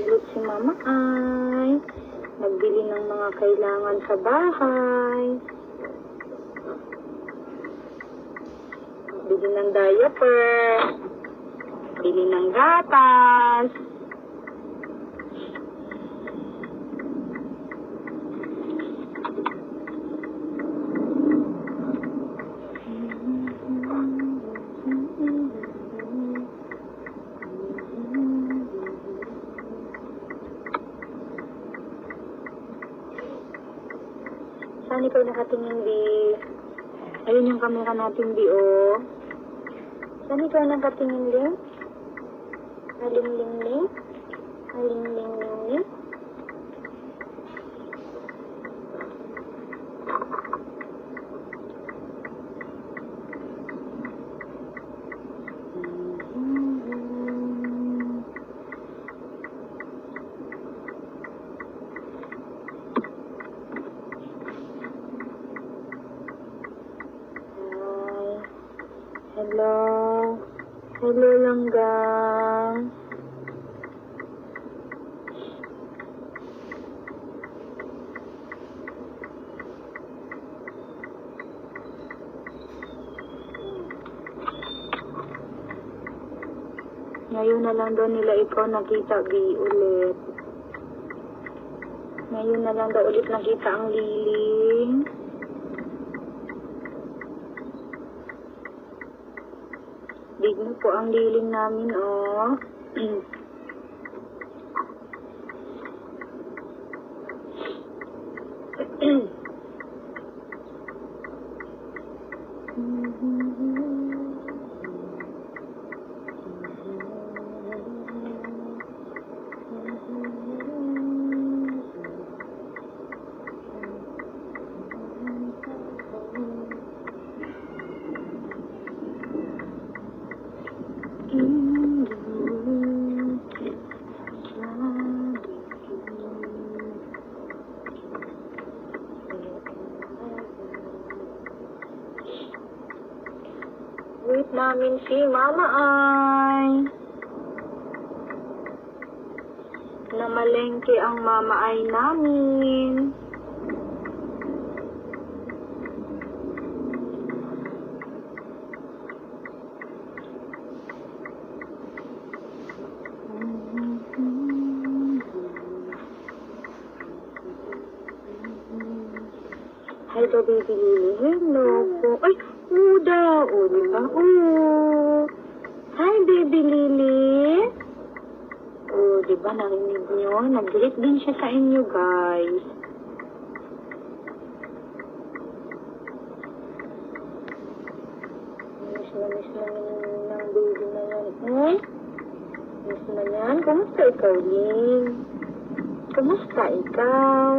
Nagsilot si Mama Ay. Nagbili ng mga kailangan sa bahay. Bili ng diaper. Bili ng gatas. Saan ikaw nakatingin, Bi? Ayun yung camera natin, Bi, oh. Saan ikaw nakatingin, Ling? Aling-ling-ling? Aling-ling-ling-ling? Hello. Hello, Langgang. Ngayon na lang daw nila ikaw nakita, Bi, ulit. Ngayon na lang daw ulit nakita ang Liling. Big na po ang liling namin, oh. Wait namin si Mama Ay. Namalengke ang Mama Ay namin. Hello, baby Lily. Hello po. Ay, Uda. O, diba? Oo. Hi, baby Lily. O, diba, narinig nyo? Nag-greet din siya sa inyo, guys. Miss na ng baby na yan. Eh? Miss na yan. Kumusta ikaw, Ling? Kumusta ikaw?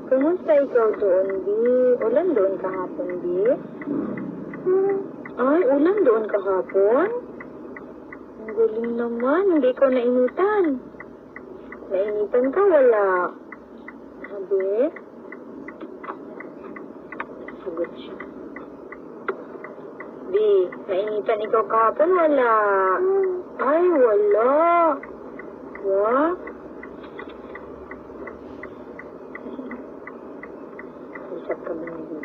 Kumusta ikaw doon, Bi? Ulan doon kahapon, Bi? Ay, ulan doon kahapon? Ang galing naman. Hindi ikaw nainitan. Nainitan ka, wala. Sabi? Sagot siya. Bi, nainitan ikaw kahapon, wala. Ay, wala. What? Isap ka ba ng Bi?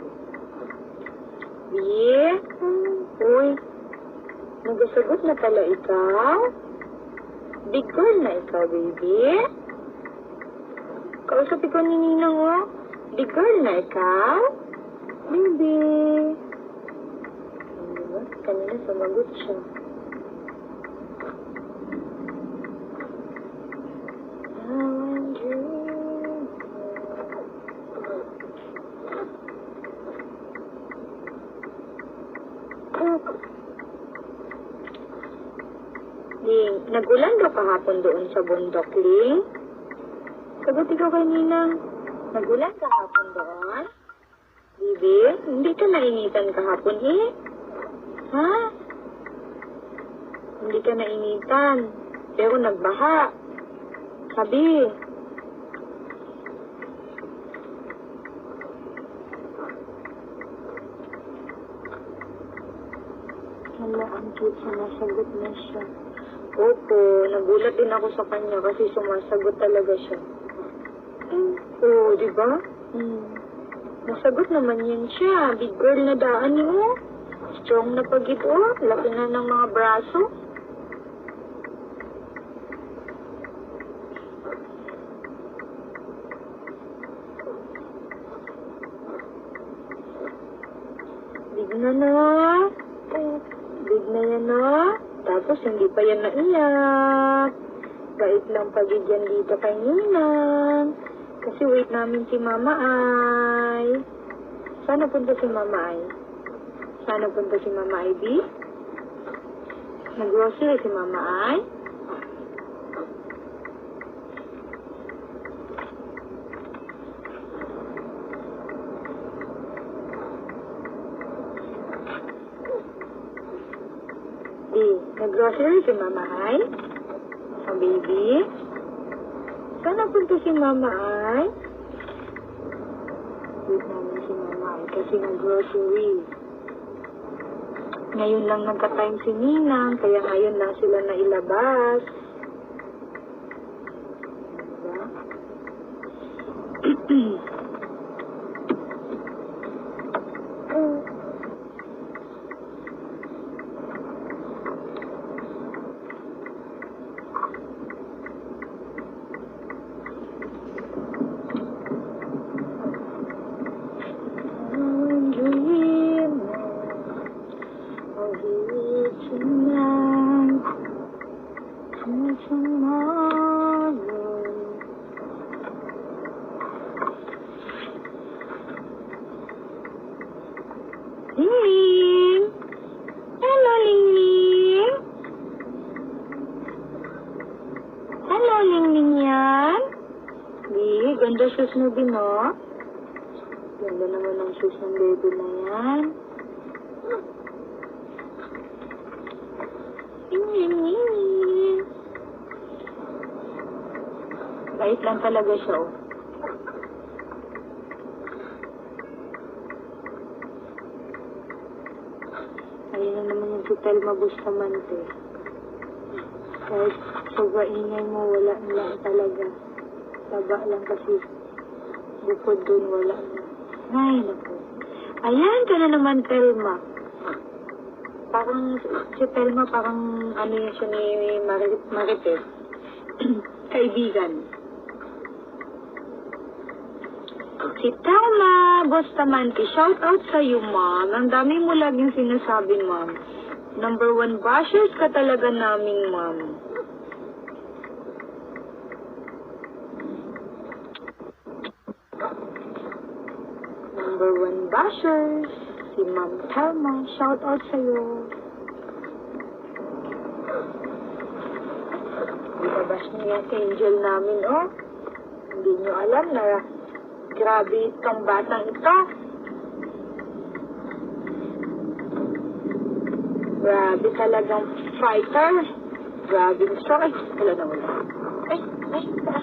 Bi? Uy, nagasagot na pala ikaw? Big girl na ikaw, baby? Kausap ikaw ni Ninang, oh. Big girl na ikaw? Baby? Diba? Kanina sumagot siya. Ling, nag-ulan daw kahapon doon sa bundok, Ling? Sagot ikaw kay Ninang. Nag-ulan kahapon doon? Bibi, hindi ka nainitan kahapon, eh? Ha? Hindi ka nainitan. Pero nagbaha. Sabi. Hala, ang cute siya. Nasagot na siya. Opo, nagulat din ako sa kanya kasi sumasagot talaga siya. Oo, di ba? Nasagot naman yan siya. Big girl na daan mo. Strong na pagit, oh. Laki na ng mga braso. Big na na. Big na yan na. Tapos hindi pa yan naiyak. Bait lang pagid yan dito kay Ninang. Kasi wait namin si Mama Ay. Sana punta si Mama Ay? Sana punta si Mama Ay, B? Nag-grocery si Mama Ay? B, nag-grocery si Mama Ay? Oh, baby? Sana punta si Mama Ay? Wait namin si Mama Ay kasi nag-grocery. Ngayon lang nagka-time si Ninang, kaya ngayon lang sila nailabas. Diba? Ling! Hello, Ling! Hello, Ling yan? Di, ganda shoes mo din, no? Ganda naman ang shoes ng baby na yan. Ling. Bait lang talaga siya, oh. Ayun na naman yung si Telma Bustamante. Kahit sobra ingay mo, wala lang talaga. Taba lang kasi bukod dun, wala na. Ay, naku. Ayan ka na naman, Telma. Parang, si Telma parang ano yun siya ni Marites. Kaibigan. Si Telma Bustamante, shout out sa'yo, ma'am. Ang dami mo laging sinasabi, ma'am. Number 1 bashers ka talaga namin, ma'am. Number 1 bashers, si Ma'am Telma. Shout out sa'yo. Ibabash niya si Angel namin, oh. Hindi nyo alam na grabe itong batang ito. Grabe talagang fighter. Grabe gusto. Ay, wala na wala. Ay, tara.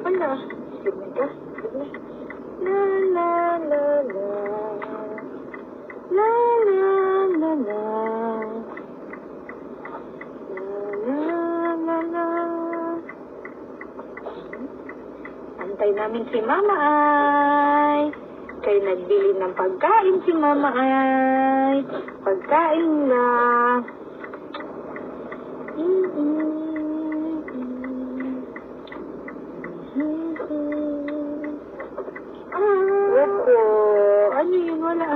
Wala. Sigmay ka. Sigmay. La la la la. La la la la. Antay namin si Mama Ay. Kaya nagbili ng pagkain si Mama Ay. Pagkain na. Opo. Ano yun? Wala.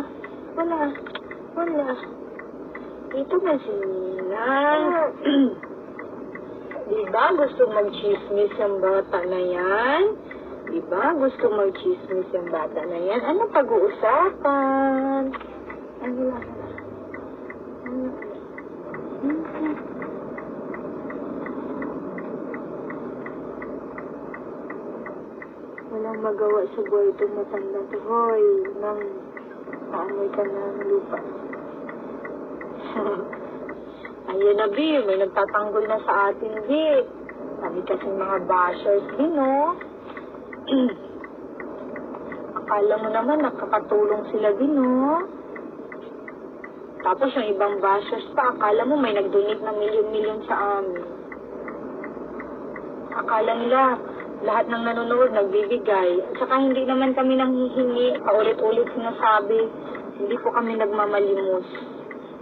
Ito ba si Ninang? Diba gusto mag-chismis ang bata na yan? Diba gusto mag-chismis ang bata na yan? Ano pag-uusapan? Ano? Walang magawa sa buhay itong matanda to. Hoy, nang paamoy ka ng lupa. Ayun na, B. May nagtatanggol na sa atin, B. Kami kasing mga bashers din, no? Akala mo naman nakakatulong sila din, no? Tapos yung ibang bashers pa, akala mo may nag-donate ng milyon-milyon sa amin. Akala nila, lahat ng nanonood nagbibigay. At saka hindi naman kami nanghihingi, paulit-ulit sinasabi. Hindi po kami nagmamalimos.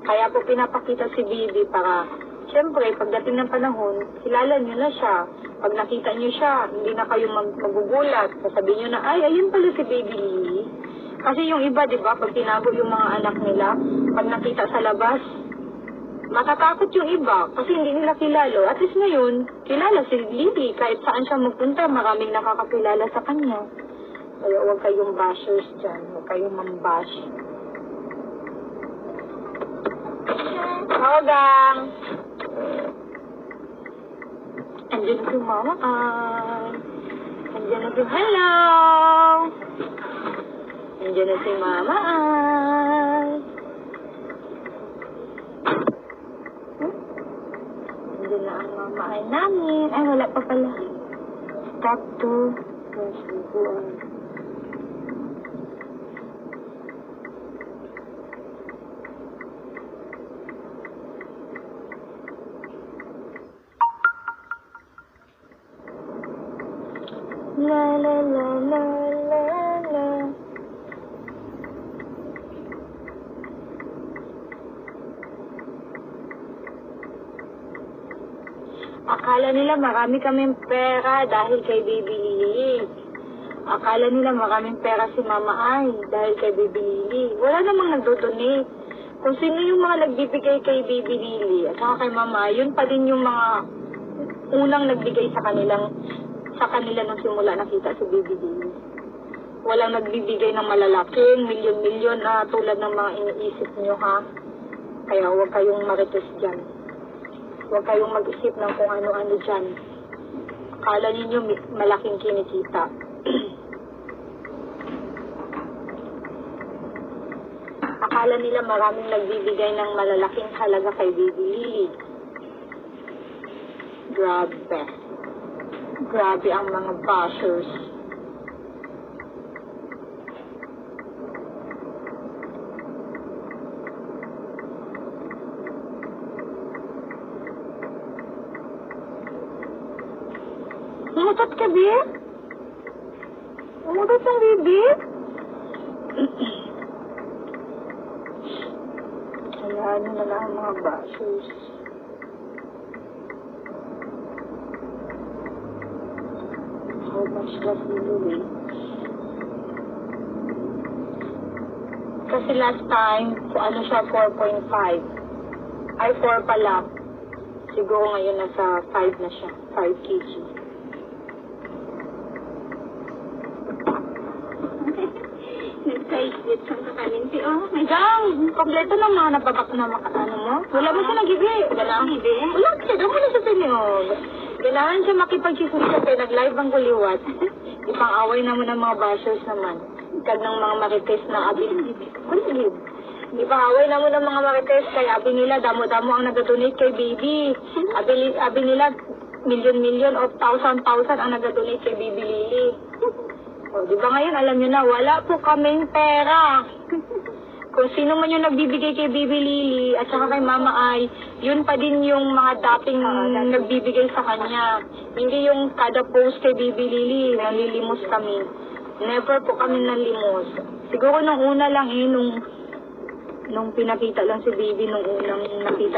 Kaya po pinapakita si Bibi para, siyempre, pagdating ng panahon, kilala nyo na siya. Pag nakita nyo siya, hindi na kayo magugulat. Sasabihin nyo na, ay, ayun pala si Baby Lily. Kasi yung iba, di ba, pag tinago yung mga anak nila, pag nakita sa labas, matatakot yung iba kasi hindi nila kilala. At least ngayon, kilala si Lily. Kahit saan siya magpunta, maraming nakakakilala sa kanya. Kaya huwag kayong bashers dyan. Huwag kayong mambash. Gang! Andiyan si Mama Ay. Andiyan na si Hello! Andiyan na si Mama Ay. Andiyan na ang Mama Ay namin. Ay, wala pa pala. Stop to. La la la la la la. Akala nila marami kaming pera dahil kay Baby Lily. Akala nila maraming pera si Mama Ay dahil kay Baby Lily. Wala namang nagdodonate. Kung sino yung mga nagbibigay kay Baby Lily at saka kay Mama Ay, yun pa din yung mga unang nagbigay sa kanila nung simula nakita si Baby Lily. Walang nagbibigay ng malalaking milyon-milyon na tulad ng mga iniisip nyo, ha? Kaya huwag kayong marites dyan. Huwag kayong mag-isip ng kung ano-ano dyan. Akala ninyo malaking kinikita. Akala nila maraming nagbibigay ng malalaking halaga kay Baby Lily. Grabe. Grabe ang mga bashers. Umutot ka, Bi? Umutot ang Bibi? Hayaan nyo na lang ang mga bashers. How much does Lily weigh? Kasi last time, ano siya, 4.5. Ay, 4 pala. Siguro ngayon nasa 5 na siya. 5 kg. Nag-side siyang kakalinti. Oh, may gang! Kompleto ng mga napabak na ano mo. Wala mo siya nag-ibi. Wala siya. Doon ko na sa tinyog. Kailangan siya makipag-chismis siya kaya nag-live ang kuliwat. Ipang-away naman ng mga bashers naman. Kag ng mga marites na ability. Kuligid. Ipang-away naman ng mga marites kaya abi nila damo-damo ang nag-donate kay Baby. Abi nila milyon-milyon o thousand-thousand ang nag-donate kay Baby Lily. O, di ba ngayon alam nyo na, wala po kaming pera. Kung sino man yung nagbibigay kay Baby Lily at saka kay Mama Ay, yun pa din yung mga dating nagbibigay sa kanya. Hindi yung kada post kay Baby Lily, nalilimos kami. Never po kami nalimos. Siguro nung una lang nung pinakita lang si Baby nung unang nakita